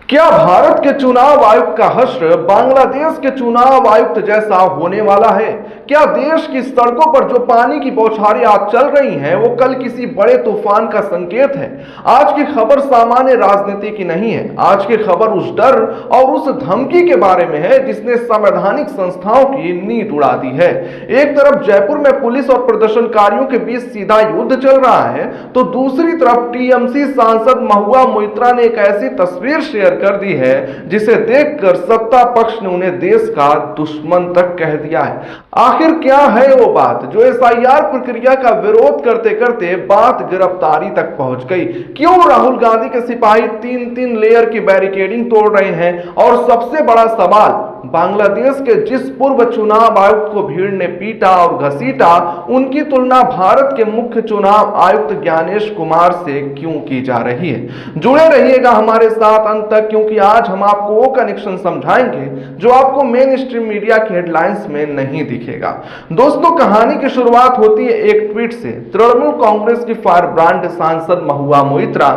क्या भारत के चुनाव आयुक्त का हश्र बांग्लादेश के चुनाव आयुक्त जैसा होने वाला है? क्या देश की सड़कों पर जो पानी की बौछारें आज चल रही हैं वो कल किसी बड़े तूफान का संकेत है? आज की खबर सामान्य राजनीति की नहीं है। आज की खबर उस डर और उस धमकी के बारे में है जिसने संवैधानिक संस्थाओं की नींद उड़ा दी है। एक तरफ जयपुर में पुलिस और प्रदर्शनकारियों के बीच सीधा युद्ध चल रहा है, तो दूसरी तरफ टीएमसी सांसद महुआ मोइत्रा ने एक ऐसी तस्वीर शेयर कर दी है जिसे देखकर सत्ता पक्ष ने उन्हें देश का दुश्मन तक कह दिया है। आखिर क्या है वो बात जो एसआईआर प्रक्रिया का विरोध करते करते बात गिरफ्तारी तक पहुंच गई? क्यों राहुल गांधी के सिपाही तीन तीन लेयर की बैरिकेडिंग तोड़ रहे हैं? और सबसे बड़ा सवाल, बांग्लादेश के जिस पूर्व चुनाव आयुक्त को भीड़ ने पीटा और घसीटा, उनकी तुलना भारत के मुख्य चुनाव आयुक्त ज्ञानेश कुमार से क्यों की जा रही है? जुड़े रहिएगा हमारे साथ अंत तक, क्योंकि आज हम आपको वो कनेक्शन समझाएंगे जो आपको मेन स्ट्रीम मीडिया की हेडलाइंस में नहीं दिखेगा। दोस्तों, कहानी की शुरुआत होती है एक ट्वीट से। तृणमूल कांग्रेस की फायर ब्रांड सांसद महुआ मोइत्रा,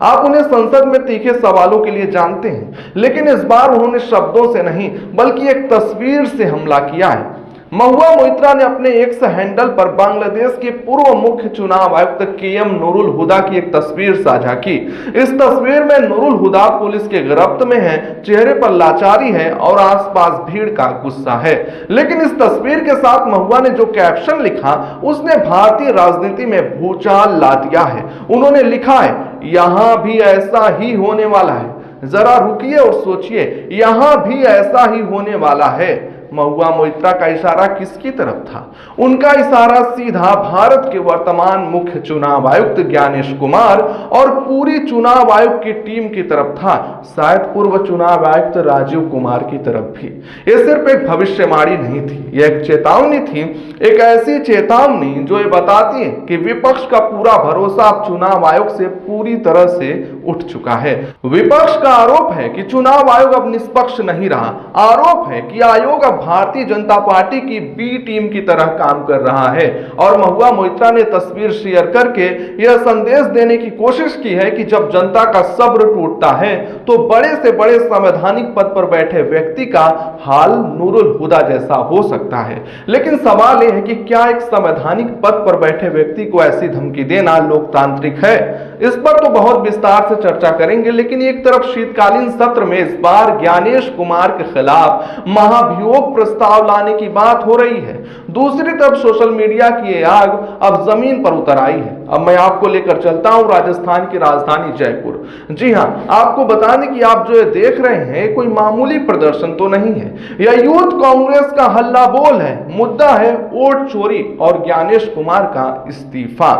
आप उन्हें संसद में तीखे सवालों के लिए जानते हैं, लेकिन इस बार उन्होंने शब्दों से नहीं बल्कि एक तस्वीर से हमला किया है। महुआ मोइत्रा ने अपने एक्स हैंडल पर बांग्लादेश के पूर्व मुख्य चुनाव आयुक्त केएम नूरुल हुदा की एक तस्वीर साझा की। इस तस्वीर में नूरुल हुदा पुलिस के गिरफ्त में है, चेहरे पर लाचारी है और आसपास भीड़ का गुस्सा है। लेकिन इस तस्वीर के साथ महुआ ने जो कैप्शन लिखा उसने भारतीय राजनीति में भूचाल ला दिया है। उन्होंने लिखा है, यहां भी ऐसा ही होने वाला है। जरा रुकिए और सोचिए, यहां भी ऐसा ही होने वाला है। महुआ मोइत्रा का इशारा किसकी तरफ था? उनका इशारा सीधा भारत के वर्तमान मुख्य चुनाव आयुक्त ज्ञानेश कुमार और पूरी चुनाव आयोग की टीम की तरफ था, शायद पूर्व चुनाव आयुक्त राजीव कुमार की तरफ भी। यह सिर्फ एक भविष्यवाणी नहीं थी, यह एक चेतावनी थी, एक ऐसी चेतावनी जो ये बताती है कि विपक्ष का पूरा भरोसा अब चुनाव आयोग से पूरी तरह से उठ चुका है। विपक्ष का आरोप है कि चुनाव आयोग अब निष्पक्ष नहीं रहा। आरोप है कि आयोग अब भारतीय जनता पार्टी की बी टीम की तरह काम कर रहा है। और महुआ मोइत्रा ने तस्वीर शेयर करके यह संदेश देने की कोशिश की है कि जब जनता का सब्र टूटता है तो बड़े से बड़े संवैधानिक पद पर बैठे व्यक्ति का हाल नूरुल हुदा जैसा हो सकता है। लेकिन सवाल यह है कि क्या एक संवैधानिक पद पर बैठे व्यक्ति को ऐसी धमकी देना लोकतांत्रिक है? इस पर तो बहुत विस्तार से चर्चा करेंगे, लेकिन एक तरफ शीतकालीन सत्र में इस बार ज्ञानेश कुमार के खिलाफ महाभियोग प्रस्ताव लाने की बात हो रही है। दूसरी तरफ सोशल मीडिया की ये आग अब जमीन पर उतर आई है। अब मैं आपको लेकर चलता हूं राजस्थान की राजधानी जयपुर। जी हां, आपको बता दें कि आप जो ये देख रहे हैं कोई मामूली प्रदर्शन तो नहीं है। यह यूथ कांग्रेस का हल्ला बोल है। मुद्दा है वोट चोरी और ज्ञानेश कुमार का इस्तीफा।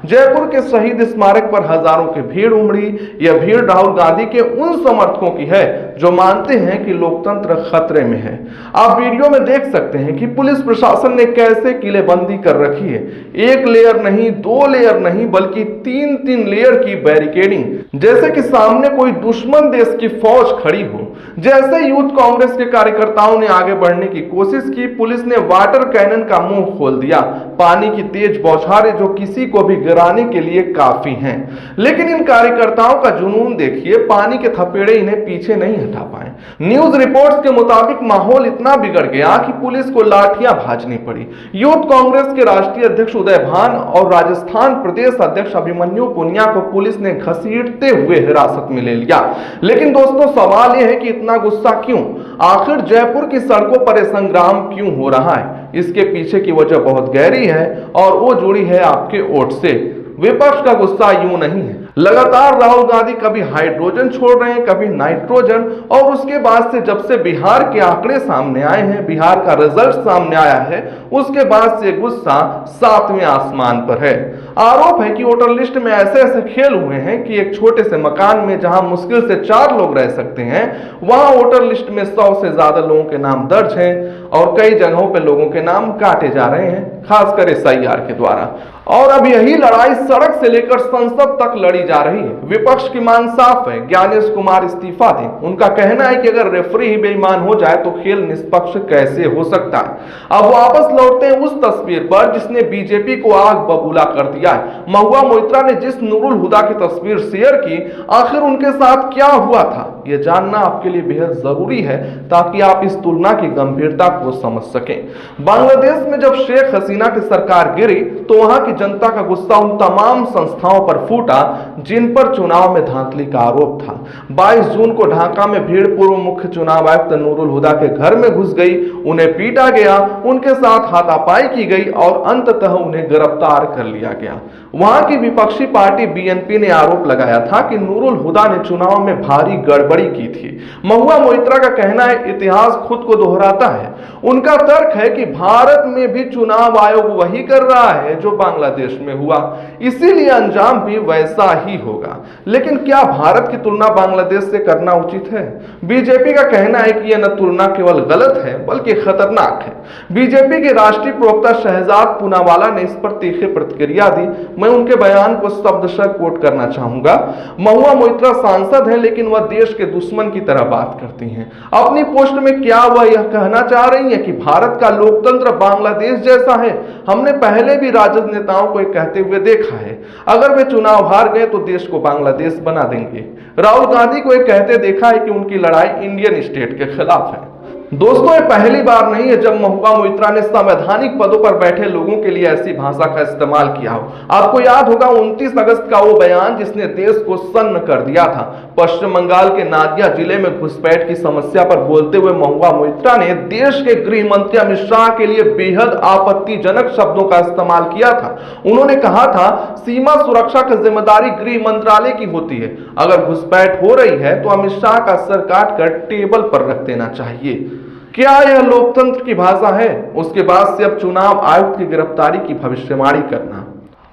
जयपुर के शहीद स्मारक पर हजारों की भीड़ उमड़ी। यह भीड़ राहुल गांधी के उन समर्थकों की है जो मानते हैं कि लोकतंत्र खतरे में है। आप वीडियो में देख सकते हैं कि पुलिस प्रशासन ने कैसे किलेबंदी कर रखी है। एक लेयर नहीं, दो लेयर नहीं, बल्कि तीन तीन लेयर की बैरिकेडिंग, जैसे कि सामने कोई दुश्मन देश की फौज खड़ी हो। जैसे यूथ कांग्रेस के कार्यकर्ताओं ने आगे बढ़ने की कोशिश की, पुलिस ने वाटर कैनन का मुंह खोल दिया। पानी की तेज बौछारें जो किसी को भी गिराने के लिए काफी हैं। लेकिन इन कार्यकर्ताओं का जुनून देखिए, पानी के थपेड़े इन्हें पीछे नहीं हटा पाए। न्यूज रिपोर्ट्स के मुताबिक माहौल इतना बिगड़ गया कि पुलिस को लाठियां भाजनी पड़ी। यूथ कांग्रेस के राष्ट्रीय अध्यक्ष उदय भान और राजस्थान प्रदेश अध्यक्ष अभिमन्यु पुनिया को पुलिस ने घसीटते हुए हिरासत में ले लिया। लेकिन दोस्तों, सवाल यह है कि इतना गुस्सा क्यों? आखिर जयपुर की सड़कों पर यह संग्राम क्यों हो रहा है? इसके पीछे की वजह बहुत गहरी है और वो जुड़ी है आपके वोट से। विपक्ष का गुस्सा यूं नहीं है। लगातार राहुल गांधी कभी हाइड्रोजन छोड़ रहे हैं, कभी नाइट्रोजन, और उसके बाद से जब से बिहार के आंकड़े सामने आए हैं, बिहार का रिजल्ट सामने आया है, उसके बाद से गुस्सा सातवें आसमान पर है। आरोप है कि वोटर लिस्ट में ऐसे ऐसे खेल हुए हैं कि एक छोटे से मकान में जहां मुश्किल से 4 लोग रह सकते हैं, वहां वोटर लिस्ट में 100 से ज्यादा लोगों के नाम दर्ज हैं और कई जगहों पर लोगों के नाम काटे जा रहे हैं, खासकर एसआईआर के द्वारा। और अब यही लड़ाई सड़क से लेकर संसद तक लड़ी जा रही है। विपक्ष की मांग साफ है, ज्ञानेश कुमार इस्तीफा दें। उनका कहना है कि अगर रेफरी ही बेईमान हो जाए तो खेल निष्पक्ष कैसे हो सकता है। अब वापस लौटते हैं उस तस्वीर पर जिसने बीजेपी को आग बबूला कर दिया है। महुआ मोइत्रा ने जिस नूरुल हुदा की तस्वीर शेयर की, आखिर उनके साथ क्या हुआ था, यह जानना आपके लिए बेहद जरूरी है ताकि आप इस तुलना की गंभीरता को समझ सकें। बांग्लादेश में जब शेख हसीना की सरकार गिरी तो वहां की जनता का गुस्सा उन तमाम संस्थाओं पर फूटा जिन पर चुनाव में धांधली का आरोप था। 22 जून को ढाका में भीड़ पूर्व मुख्य चुनाव आयुक्त नूरुल हुदा के घर में घुस गई, उन्हें पीटा गया, उनके साथ हाथापाई की गई और अंततः उन्हें गिरफ्तार कर लिया गया। वहां की विपक्षी पार्टी बीएनपी ने आरोप लगाया था कि नूरुल हुदा ने चुनाव में भारी गड़बड़ी की थी। महुआ मोइत्रा का कहना है इतिहास खुद को दोहराता है। उनका तर्क है कि भारत में भी चुनाव आयोग वही कर रहा है जो बांग्लादेश में हुआ, इसीलिए अंजाम भी वैसा ही होगा। लेकिन क्या भारत की तुलना बांग्लादेश से करना उचित है? बीजेपी का कहना है कि यह न तुलना केवल गलत है बल्कि खतरनाक है। बीजेपी के राष्ट्रीय प्रवक्ता शहजाद पूनावाला ने इस पर तीखी प्रतिक्रिया दी। मैं उनके बयान को शब्दशः कोट करना चाहूंगा। महुआ मोइत्रा सांसद हैं लेकिन वह देश के दुश्मन की तरह बात करती हैं। अपनी पोस्ट में क्या वह यह कहना चाह रही है कि भारत का लोकतंत्र बांग्लादेश जैसा है? हमने पहले भी राजद नेताओं को कहते हुए देखा है, अगर वे चुनाव हार गए तो देश को बांग्लादेश बना देंगे। राहुल गांधी को यह कहते देखा है कि उनकी लड़ाई इंडियन स्टेट के खिलाफ है। दोस्तों, ये पहली बार नहीं है जब महुआ मोइत्रा ने संवैधानिक पदों पर बैठे लोगों के लिए ऐसी भाषा का इस्तेमाल किया हो। आपको याद होगा 29 अगस्त का वो बयान जिसने देश को सन्न कर दिया था। पश्चिम बंगाल के नादिया जिले में घुसपैठ की समस्या पर बोलते हुए महुआ मोइत्रा ने देश के गृह मंत्री अमित शाह के लिए बेहद आपत्तिजनक शब्दों का इस्तेमाल किया था। उन्होंने कहा था सीमा सुरक्षा की जिम्मेदारी गृह मंत्रालय की होती है, अगर घुसपैठ हो रही है तो अमित शाह का सर काटकर टेबल पर रख देना चाहिए। क्या यह लोकतंत्र की भाषा है? उसके बाद से अब चुनाव आयुक्त की गिरफ्तारी की भविष्यवाणी करना।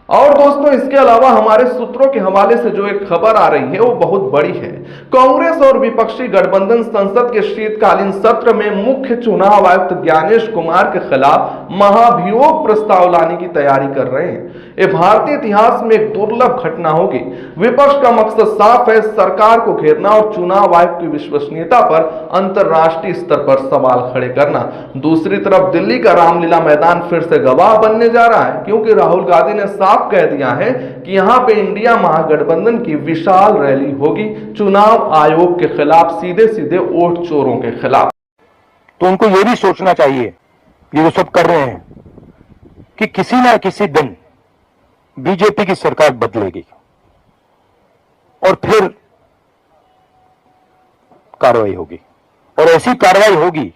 और दोस्तों, इसके अलावा हमारे सूत्रों के हवाले से जो एक खबर आ रही है वो बहुत बड़ी है। कांग्रेस और विपक्षी गठबंधन संसद के शीतकालीन सत्र में मुख्य चुनाव आयुक्त ज्ञानेश कुमार के खिलाफ महाभियोग प्रस्ताव लाने की तैयारी कर रहे हैं। ये भारतीय इतिहास में एक दुर्लभ घटना होगी। विपक्ष का मकसद साफ है, सरकार को घेरना और चुनाव आयोग की विश्वसनीयता पर अंतरराष्ट्रीय स्तर पर सवाल खड़े करना। दूसरी तरफ दिल्ली का रामलीला मैदान फिर से गवाह बनने जा रहा है, क्योंकि राहुल गांधी ने साफ कह दिया है कि यहां पे इंडिया महागठबंधन की विशाल रैली होगी चुनाव आयोग के खिलाफ, सीधे सीधे वोट चोरों के खिलाफ। तो उनको यह भी सोचना चाहिए, ये वो सब कर रहे हैं, कि किसी ना किसी दिन बीजेपी की सरकार बदलेगी और फिर कार्रवाई होगी, और ऐसी कार्रवाई होगी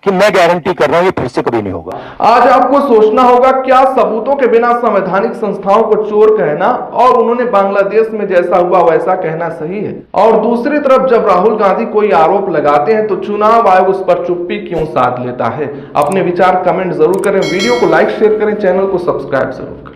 कि मैं गारंटी कर रहा हूं ये फिर से कभी नहीं होगा। आज आपको सोचना होगा, क्या सबूतों के बिना संवैधानिक संस्थाओं को चोर कहना और उन्होंने बांग्लादेश में जैसा हुआ वैसा कहना सही है? और दूसरी तरफ जब राहुल गांधी कोई आरोप लगाते हैं तो चुनाव आयोग उस पर चुप्पी क्यों साध लेता है? अपने विचार कमेंट जरूर करें, वीडियो को लाइक शेयर करें, चैनल को सब्सक्राइब जरूर करें।